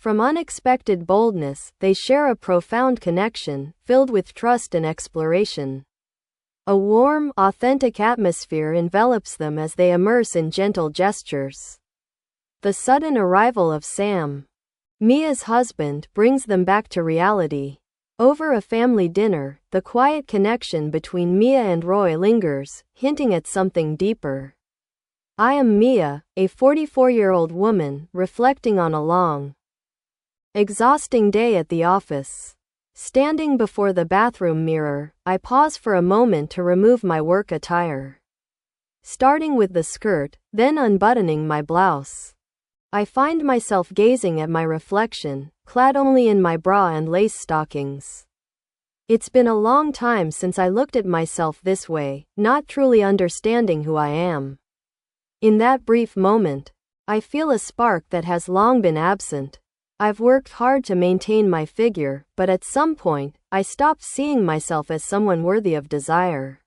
From unexpected boldness, they share a profound connection, filled with trust and exploration. A warm, authentic atmosphere envelops them as they immerse in gentle gestures. The sudden arrival of Sam, Mia's husband, brings them back to reality. Over a family dinner, the quiet connection between Mia and Roy lingers, hinting at something deeper. I am Mia, a 44-year-old woman, reflecting on a long, exhausting day at the office. Standing before the bathroom mirror, I pause for a moment to remove my work attire. Starting with the skirt, then unbuttoning my blouse. I find myself gazing at my reflection, clad only in my bra and lace stockings. It's been a long time since I looked at myself this way, not truly understanding who I am. In that brief moment, I feel a spark that has long been absent. I've worked hard to maintain my figure, but at some point, I stopped seeing myself as someone worthy of desire.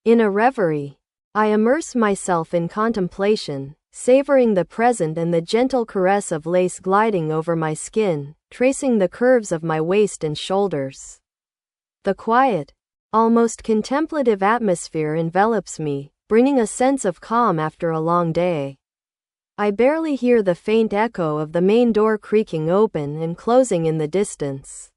In a reverie, I immerse myself in contemplation, savoring the present and the gentle caress of lace gliding over my skin, tracing the curves of my waist and shoulders. The quiet, almost contemplative atmosphere envelops me, bringing a sense of calm after a long day. I barely hear the faint echo of the main door creaking open and closing in the distance.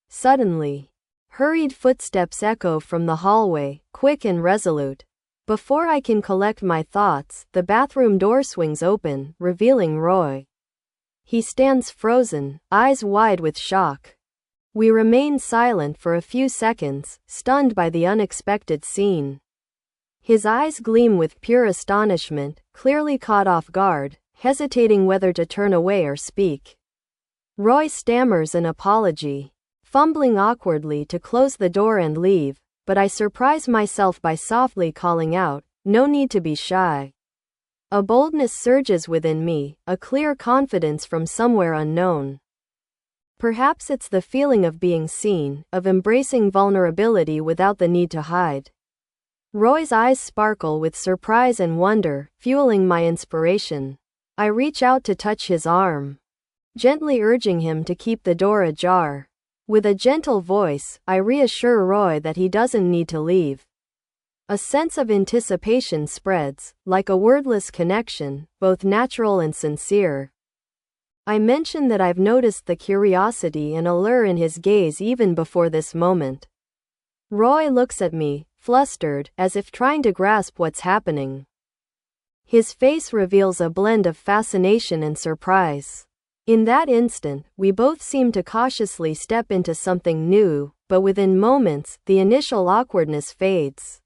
Suddenly, hurried footsteps echo from the hallway, quick and resolute. Before I can collect my thoughts, the bathroom door swings open, revealing Roy. He stands frozen, eyes wide with shock. We remain silent for a few seconds, stunned by the unexpected scene. His eyes gleam with pure astonishment, clearly caught off guard, hesitating whether to turn away or speak. Roy stammers an apology, fumbling awkwardly to close the door and leave, but I surprise myself by softly calling out, "No need to be shy." A boldness surges within me, a clear confidence from somewhere unknown. Perhaps it's the feeling of being seen, of embracing vulnerability without the need to hide. Roy's eyes sparkle with surprise and wonder, fueling my inspiration. I reach out to touch his arm, gently urging him to keep the door ajar. With a gentle voice, I reassure Roy that he doesn't need to leave. A sense of anticipation spreads, like a wordless connection, both natural and sincere. I mention that I've noticed the curiosity and allure in his gaze even before this moment. Roy looks at me, flustered, as if trying to grasp what's happening. His face reveals a blend of fascination and surprise. In that instant, we both seem to cautiously step into something new, but within moments, the initial awkwardness fades,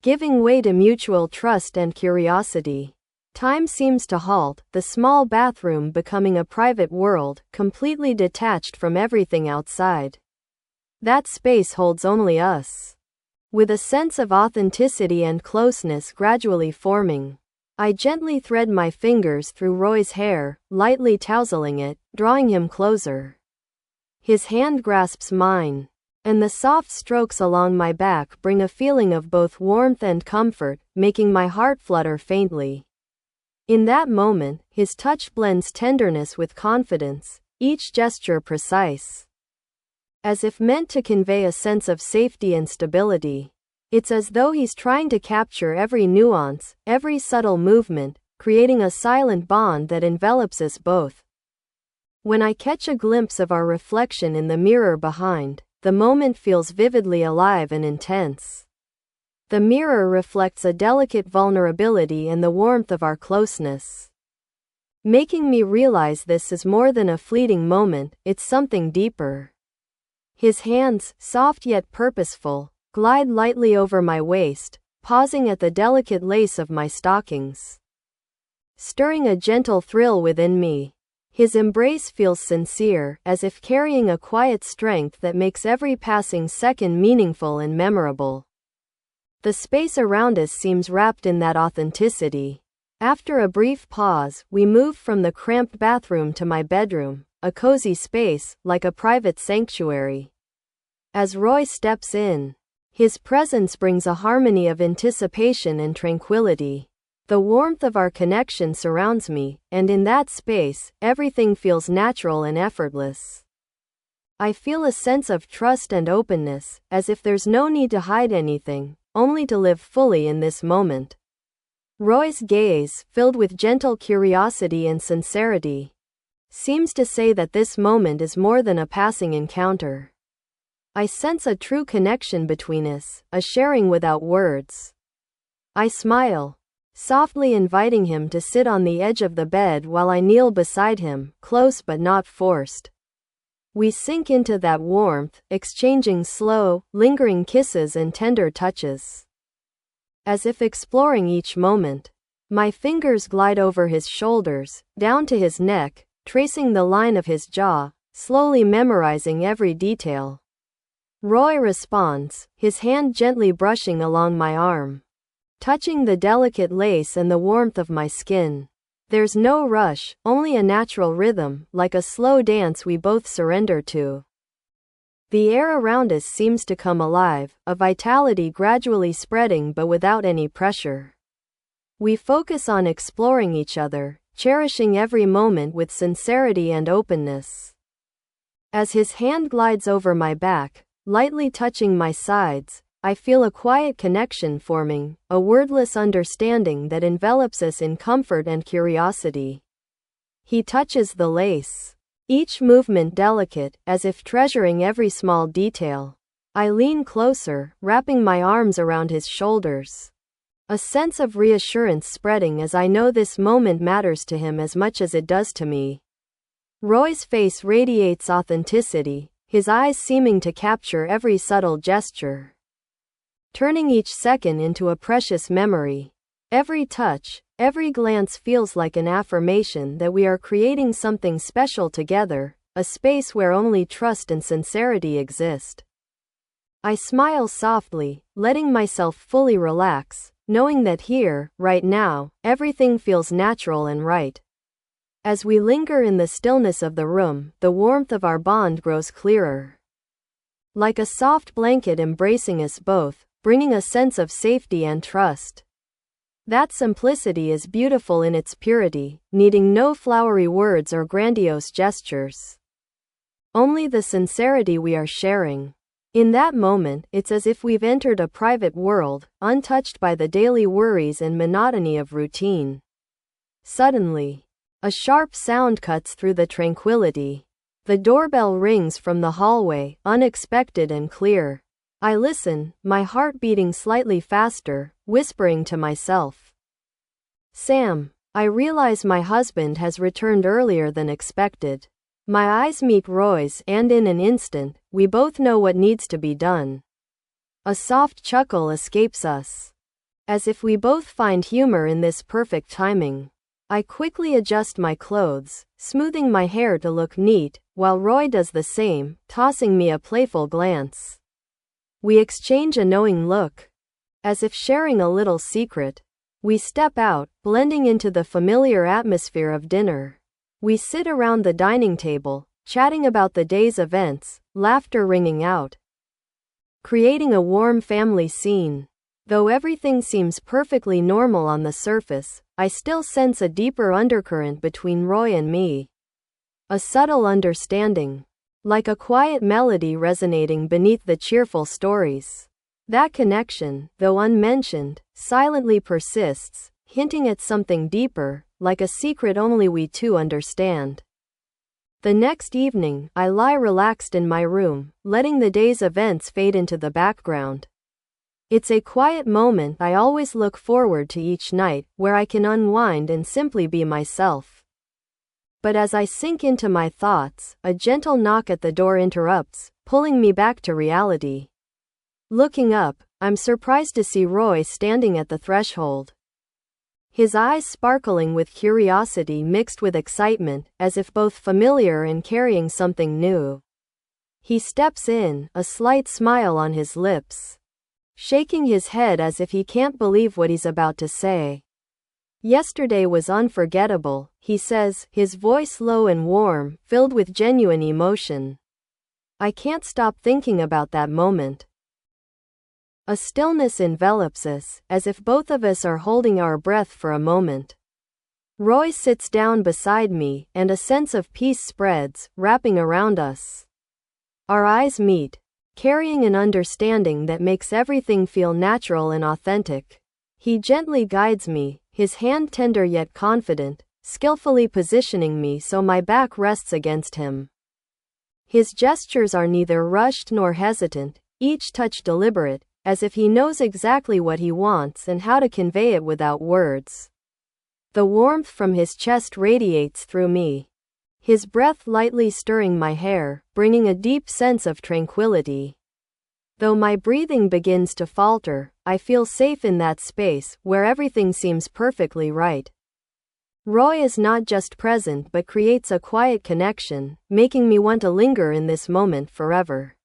giving way to mutual trust and curiosity. Time seems to halt, the small bathroom becoming a private world, completely detached from everything outside. That space holds only us. With a sense of authenticity and closeness gradually forming, I gently thread my fingers through Roy's hair, lightly tousling it, drawing him closer. His hand grasps mine, and the soft strokes along my back bring a feeling of both warmth and comfort, making my heart flutter faintly. In that moment, his touch blends tenderness with confidence, each gesture precise, as if meant to convey a sense of safety and stability. It's as though he's trying to capture every nuance, every subtle movement, creating a silent bond that envelops us both. When I catch a glimpse of our reflection in the mirror behind, the moment feels vividly alive and intense. The mirror reflects a delicate vulnerability and the warmth of our closeness, making me realize this is more than a fleeting moment, it's something deeper. His hands, soft yet purposeful, glide lightly over my waist, pausing at the delicate lace of my stockings, stirring a gentle thrill within me. His embrace feels sincere, as if carrying a quiet strength that makes every passing second meaningful and memorable. The space around us seems wrapped in that authenticity. After a brief pause, we move from the cramped bathroom to my bedroom, a cozy space, like a private sanctuary. As Roy steps in, his presence brings a harmony of anticipation and tranquility. The warmth of our connection surrounds me, and in that space, everything feels natural and effortless. I feel a sense of trust and openness, as if there's no need to hide anything, only to live fully in this moment. Roy's gaze, filled with gentle curiosity and sincerity, seems to say that this moment is more than a passing encounter. I sense a true connection between us, a sharing without words. I smile, softly inviting him to sit on the edge of the bed while I kneel beside him, close but not forced. We sink into that warmth, exchanging slow, lingering kisses and tender touches. As if exploring each moment, my fingers glide over his shoulders, down to his neck, tracing the line of his jaw, slowly memorizing every detail. Roy responds, his hand gently brushing along my arm, touching the delicate lace and the warmth of my skin. There's no rush, only a natural rhythm, like a slow dance we both surrender to. The air around us seems to come alive, a vitality gradually spreading but without any pressure. We focus on exploring each other, cherishing every moment with sincerity and openness. As his hand glides over my back, lightly touching my sides, I feel a quiet connection forming, a wordless understanding that envelops us in comfort and curiosity. He touches the lace, each movement delicate, as if treasuring every small detail. I lean closer, wrapping my arms around his shoulders, a sense of reassurance spreading as I know this moment matters to him as much as it does to me. Roy's face radiates authenticity, his eyes seeming to capture every subtle gesture, turning each second into a precious memory. Every touch, every glance feels like an affirmation that we are creating something special together, a space where only trust and sincerity exist. I smile softly, letting myself fully relax, knowing that here, right now, everything feels natural and right. As we linger in the stillness of the room, the warmth of our bond grows clearer. Like a soft blanket embracing us both, bringing a sense of safety and trust. That simplicity is beautiful in its purity, needing no flowery words or grandiose gestures. Only the sincerity we are sharing. In that moment, it's as if we've entered a private world, untouched by the daily worries and monotony of routine. Suddenly, a sharp sound cuts through the tranquility. The doorbell rings from the hallway, unexpected and clear. I listen, my heart beating slightly faster, whispering to myself, "Sam." I realize my husband has returned earlier than expected. My eyes meet Roy's, and in an instant, we both know what needs to be done. A soft chuckle escapes us, as if we both find humor in this perfect timing. I quickly adjust my clothes, smoothing my hair to look neat, while Roy does the same, tossing me a playful glance. We exchange a knowing look, as if sharing a little secret. We step out, blending into the familiar atmosphere of dinner. We sit around the dining table, chatting about the day's events, laughter ringing out, creating a warm family scene. Though everything seems perfectly normal on the surface, I still sense a deeper undercurrent between Roy and me. A subtle understanding, like a quiet melody resonating beneath the cheerful stories. That connection, though unmentioned, silently persists, hinting at something deeper, like a secret only we two understand. The next evening, I lie relaxed in my room, letting the day's events fade into the background. It's a quiet moment I always look forward to each night, where I can unwind and simply be myself. But as I sink into my thoughts, a gentle knock at the door interrupts, pulling me back to reality. Looking up, I'm surprised to see Roy standing at the threshold, his eyes sparkling with curiosity mixed with excitement, as if both familiar and carrying something new. He steps in, a slight smile on his lips, shaking his head as if he can't believe what he's about to say. "Yesterday was unforgettable," he says, his voice low and warm, filled with genuine emotion. "I can't stop thinking about that moment. A stillness envelops us, as if both of us are holding our breath for a moment. Roy sits down beside me, and a sense of peace spreads, wrapping around us. Our eyes meet, carrying an understanding that makes everything feel natural and authentic. He gently guides me, his hand tender yet confident, skillfully positioning me so my back rests against him. His gestures are neither rushed nor hesitant, each touch deliberate, as if he knows exactly what he wants and how to convey it without words. The warmth from his chest radiates through me, his breath lightly stirring my hair, bringing a deep sense of tranquility. Though my breathing begins to falter, I feel safe in that space, where everything seems perfectly right. Roy is not just present but creates a quiet connection, making me want to linger in this moment forever.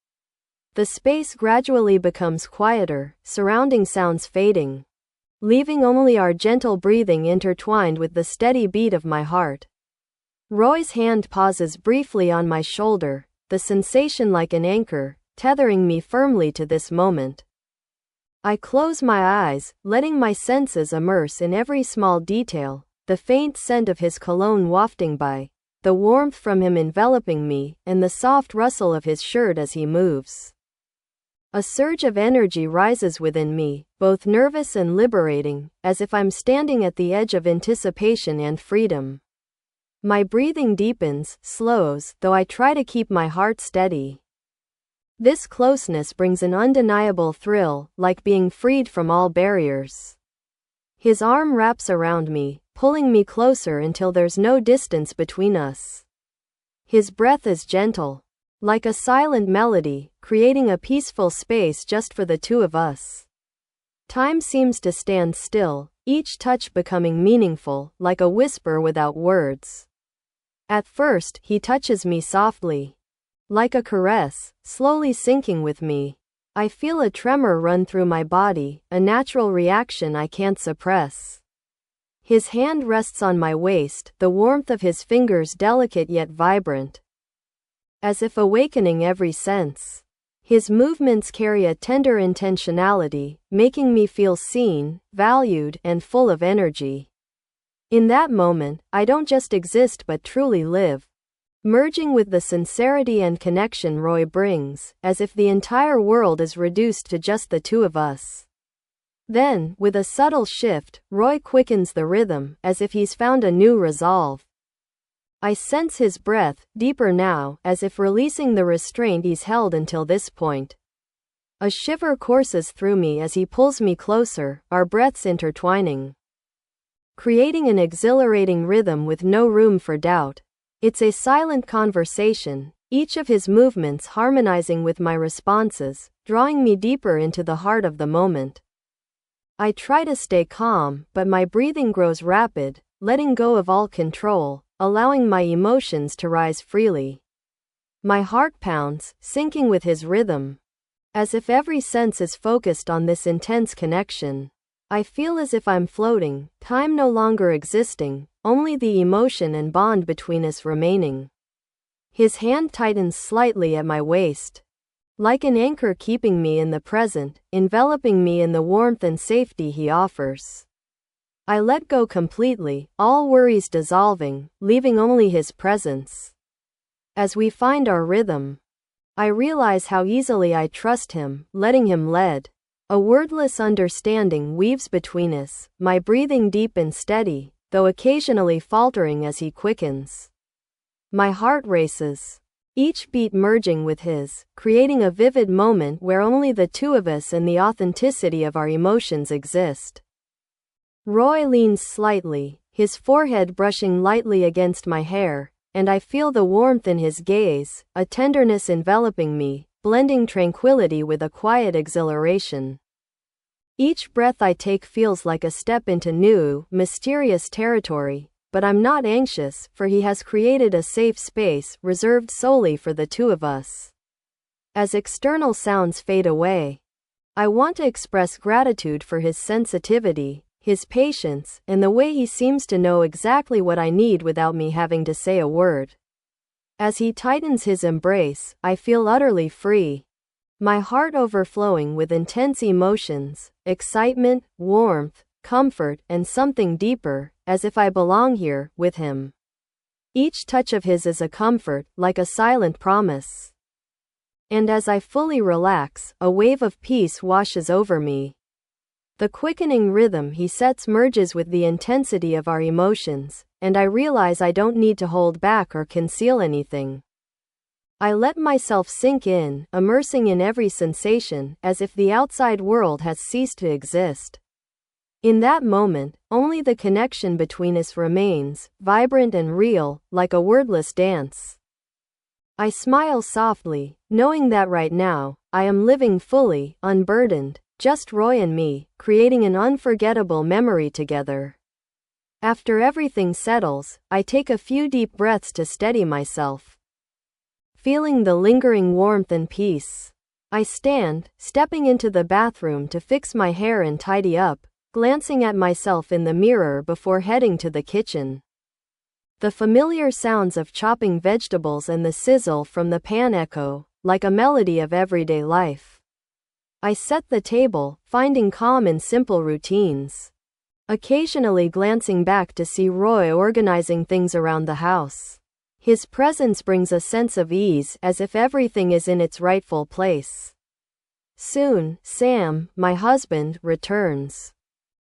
The space gradually becomes quieter, surrounding sounds fading, leaving only our gentle breathing intertwined with the steady beat of my heart. Roy's hand pauses briefly on my shoulder, the sensation like an anchor, tethering me firmly to this moment. I close my eyes, letting my senses immerse in every small detail, the faint scent of his cologne wafting by, the warmth from him enveloping me, and the soft rustle of his shirt as he moves. A surge of energy rises within me, both nervous and liberating, as if I'm standing at the edge of anticipation and freedom. My breathing deepens, slows, though I try to keep my heart steady. This closeness brings an undeniable thrill, like being freed from all barriers. His arm wraps around me, pulling me closer until there's no distance between us. His breath is gentle, like a silent melody, creating a peaceful space just for the two of us. Time seems to stand still, each touch becoming meaningful, like a whisper without words. At first, he touches me softly, like a caress, slowly sinking with me. I feel a tremor run through my body, a natural reaction I can't suppress. His hand rests on my waist, the warmth of his fingers delicate yet vibrant, as if awakening every sense. His movements carry a tender intentionality, making me feel seen, valued, and full of energy. In that moment, I don't just exist but truly live, merging with the sincerity and connection Roy brings, as if the entire world is reduced to just the two of us. Then, with a subtle shift, Roy quickens the rhythm, as if he's found a new resolve. I sense his breath, deeper now, as if releasing the restraint he's held until this point. A shiver courses through me as he pulls me closer, our breaths intertwining, creating an exhilarating rhythm with no room for doubt. It's a silent conversation, each of his movements harmonizing with my responses, drawing me deeper into the heart of the moment. I try to stay calm, but my breathing grows rapid, letting go of all control, allowing my emotions to rise freely. My heart pounds, syncing with his rhythm, as if every sense is focused on this intense connection. I feel as if I'm floating, time no longer existing, only the emotion and bond between us remaining. His hand tightens slightly at my waist, like an anchor keeping me in the present, enveloping me in the warmth and safety he offers. I let go completely, all worries dissolving, leaving only his presence. As we find our rhythm, I realize how easily I trust him, letting him lead. A wordless understanding weaves between us, my breathing deep and steady, though occasionally faltering as he quickens. My heart races, each beat merging with his, creating a vivid moment where only the two of us and the authenticity of our emotions exist. Roy leans slightly, his forehead brushing lightly against my hair, and I feel the warmth in his gaze, a tenderness enveloping me, blending tranquility with a quiet exhilaration. Each breath I take feels like a step into new, mysterious territory, but I'm not anxious, for he has created a safe space, reserved solely for the two of us. As external sounds fade away, I want to express gratitude for his sensitivity, his patience, and the way he seems to know exactly what I need without me having to say a word. As he tightens his embrace, I feel utterly free, my heart overflowing with intense emotions, excitement, warmth, comfort, and something deeper, as if I belong here, with him. Each touch of his is a comfort, like a silent promise. And as I fully relax, a wave of peace washes over me. The quickening rhythm he sets merges with the intensity of our emotions, and I realize I don't need to hold back or conceal anything. I let myself sink in, immersing in every sensation, as if the outside world has ceased to exist. In that moment, only the connection between us remains, vibrant and real, like a wordless dance. I smile softly, knowing that right now, I am living fully, unburdened, just Roy and me, creating an unforgettable memory together. After everything settles, I take a few deep breaths to steady myself. Feeling the lingering warmth and peace, I stand, stepping into the bathroom to fix my hair and tidy up, glancing at myself in the mirror before heading to the kitchen. The familiar sounds of chopping vegetables and the sizzle from the pan echo, like a melody of everyday life. I set the table, finding calm in simple routines. Occasionally glancing back to see Roy organizing things around the house. His presence brings a sense of ease, as if everything is in its rightful place. Soon, Sam, my husband, returns.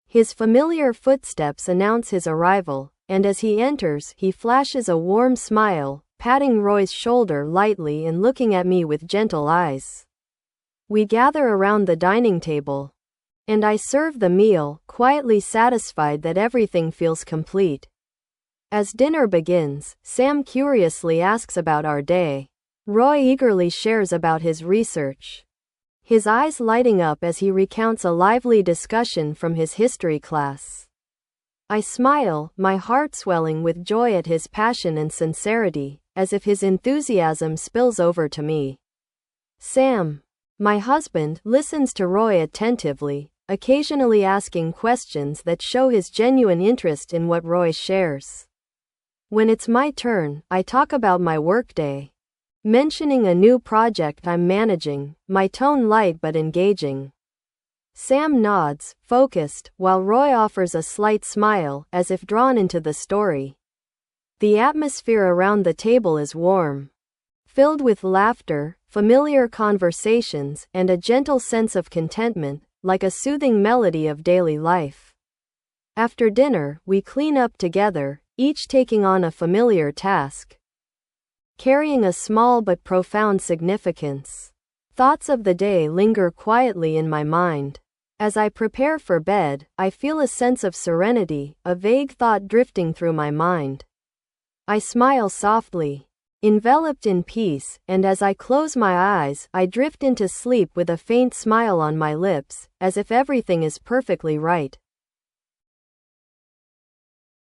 His familiar footsteps announce his arrival, and as he enters, he flashes a warm smile, patting Roy's shoulder lightly and looking at me with gentle eyes. We gather around the dining table, and I serve the meal, quietly satisfied that everything feels complete. As dinner begins, Sam curiously asks about our day. Roy eagerly shares about his research, his eyes lighting up as he recounts a lively discussion from his history class. I smile, my heart swelling with joy at his passion and sincerity, as if his enthusiasm spills over to me. Sam, my husband, listens to Roy attentively, occasionally asking questions that show his genuine interest in what Roy shares. When it's my turn, I talk about my workday, mentioning a new project I'm managing, my tone light but engaging. Sam nods, focused, while Roy offers a slight smile, as if drawn into the story. The atmosphere around the table is warm, filled with laughter, familiar conversations, and a gentle sense of contentment, like a soothing melody of daily life. After dinner, we clean up together, each taking on a familiar task, carrying a small but profound significance. Thoughts of the day linger quietly in my mind. As I prepare for bed, I feel a sense of serenity, a vague thought drifting through my mind. I smile softly, enveloped in peace, and as I close my eyes, I drift into sleep with a faint smile on my lips, as if everything is perfectly right.